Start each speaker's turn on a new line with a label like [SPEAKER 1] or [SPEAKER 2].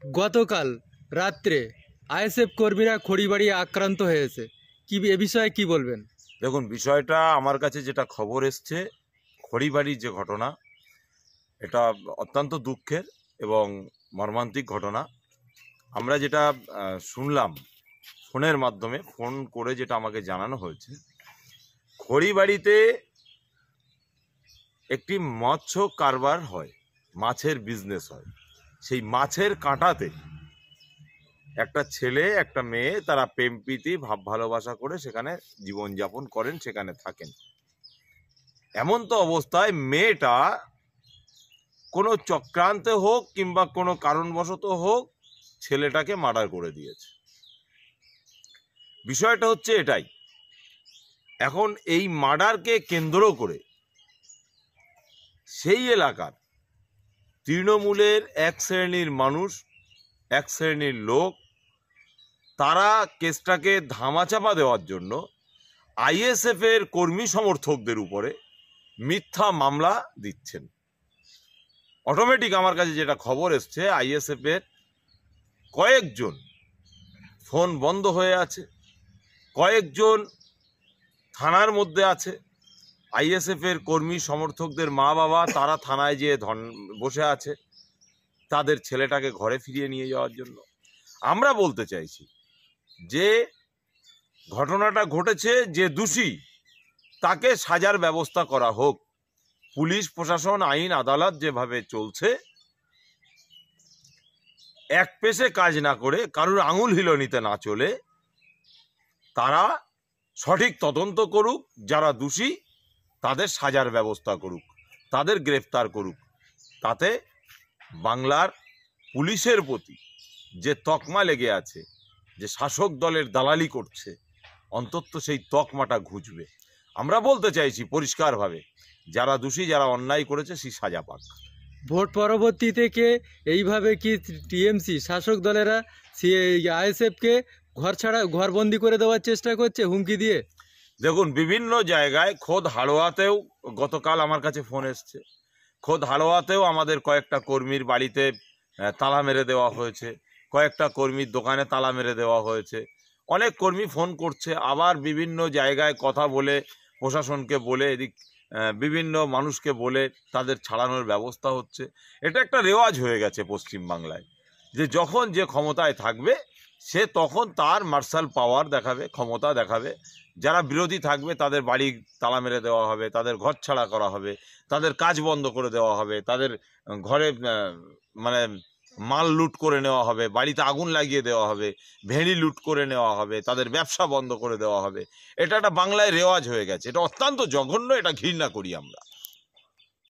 [SPEAKER 1] গতকাল রাত্রে আইএসএফ কর্মীরা খড়িবাড়ি আক্রান্ত হয়েছে, কি এ বিষয়ে কি বলবেন?
[SPEAKER 2] দেখুন, বিষয়টা আমার কাছে যেটা খবর এসছে, খড়িবাড়ির যে ঘটনা, এটা অত্যন্ত দুঃখের এবং মর্মান্তিক ঘটনা। আমরা যেটা শুনলাম ফোনের মাধ্যমে, ফোন করে যেটা আমাকে জানানো হয়েছে, খড়িবাড়িতে একটি মৎস্য কারবার হয়, মাছের বিজনেস হয়। সেই মাছের কাঁটাতে একটা ছেলে একটা মেয়ে, তারা প্রেম প্রীতি ভাব ভালোবাসা করে সেখানে জীবনযাপন করেন, সেখানে থাকেন। এমন তো অবস্থায় মেয়েটা কোনো চক্রান্তে হোক কিংবা কোনো কারণবশত হোক ছেলেটাকে মার্ডার করে দিয়েছে। বিষয়টা হচ্ছে এটাই। এখন এই মার্ডারকে কেন্দ্র করে সেই এলাকার তৃণমূলের এক শ্রেণীর মানুষ, এক শ্রেণীর লোক, তারা কেসটাকে ধামাচাপা দেওয়ার জন্য আইএসএফের কর্মী সমর্থকদের উপরে মিথ্যা মামলা দিচ্ছেন। অটোমেটিক আমার কাছে যেটা খবর এসছে, আইএসএফের কয়েকজন ফোন বন্ধ হয়ে আছে, কয়েকজন থানার মধ্যে আছে। আইএসএফের কর্মী সমর্থকদের মা বাবা তারা থানায় যেয়ে বসে আছে তাদের ছেলেটাকে ঘরে ফিরিয়ে নিয়ে যাওয়ার জন্য। আমরা বলতে চাইছি যে ঘটনাটা ঘটেছে, যে দোষী তাকে সাজার ব্যবস্থা করা হোক। পুলিশ প্রশাসন, আইন আদালত যেভাবে চলছে, এক পেশে কাজ না করে, কারুর আঙুল হিলনিতে না চলে, তারা সঠিক তদন্ত করুক, যারা দোষী তাদের সাজার ব্যবস্থা করুক, তাদের গ্রেফতার করুক। তাতে বাংলার পুলিশের প্রতি যে তকমা লেগে আছে, যে শাসক দলের দালালি করছে, অন্তত সেই তকমাটা ঘুচবে। আমরা বলতে চাইছি পরিষ্কারভাবে, যারা দোষী, যারা অন্যায় করেছে, সেই সাজা পাক।
[SPEAKER 1] ভোট পরবর্তী থেকে এইভাবে কি টিএমসি শাসক দলেরা আইএসএফকে ঘরবন্দি করে দেওয়ার চেষ্টা করছে হুমকি দিয়ে?
[SPEAKER 2] দেখুন, বিভিন্ন জায়গায়, খোদ হাড়োয়াতেও গতকাল আমার কাছে ফোন এসছে, খোদ হাড়োয়াতেও আমাদের কয়েকটা কর্মীর বাড়িতে তালা মেরে দেওয়া হয়েছে, কয়েকটা কর্মীর দোকানে তালা মেরে দেওয়া হয়েছে। অনেক কর্মী ফোন করছে, আবার বিভিন্ন জায়গায় কথা বলে, প্রশাসনকে বলে, এদিক বিভিন্ন মানুষকে বলে তাদের ছাড়ানোর ব্যবস্থা হচ্ছে। এটা একটা রেওয়াজ হয়ে গেছে পশ্চিমবাংলায়, যে যখন যে ক্ষমতায় থাকবে সে তখন তার মার্শাল পাওয়ার দেখাবে, ক্ষমতা দেখাবে। যারা বিরোধী থাকবে তাদের বাড়ি তালা মেরে দেওয়া হবে, তাদের ঘর ছাড়া করা হবে, তাদের কাজ বন্ধ করে দেওয়া হবে, তাদের ঘরে মানে মাল লুট করে নেওয়া হবে, বাড়িতে আগুন লাগিয়ে দেওয়া হবে, ভেড়ি লুট করে নেওয়া হবে, তাদের ব্যবসা বন্ধ করে দেওয়া হবে। এটা একটা বাংলায় রেওয়াজ হয়ে গেছে। এটা অত্যন্ত জঘন্য, এটা ঘৃণা করি আমরা।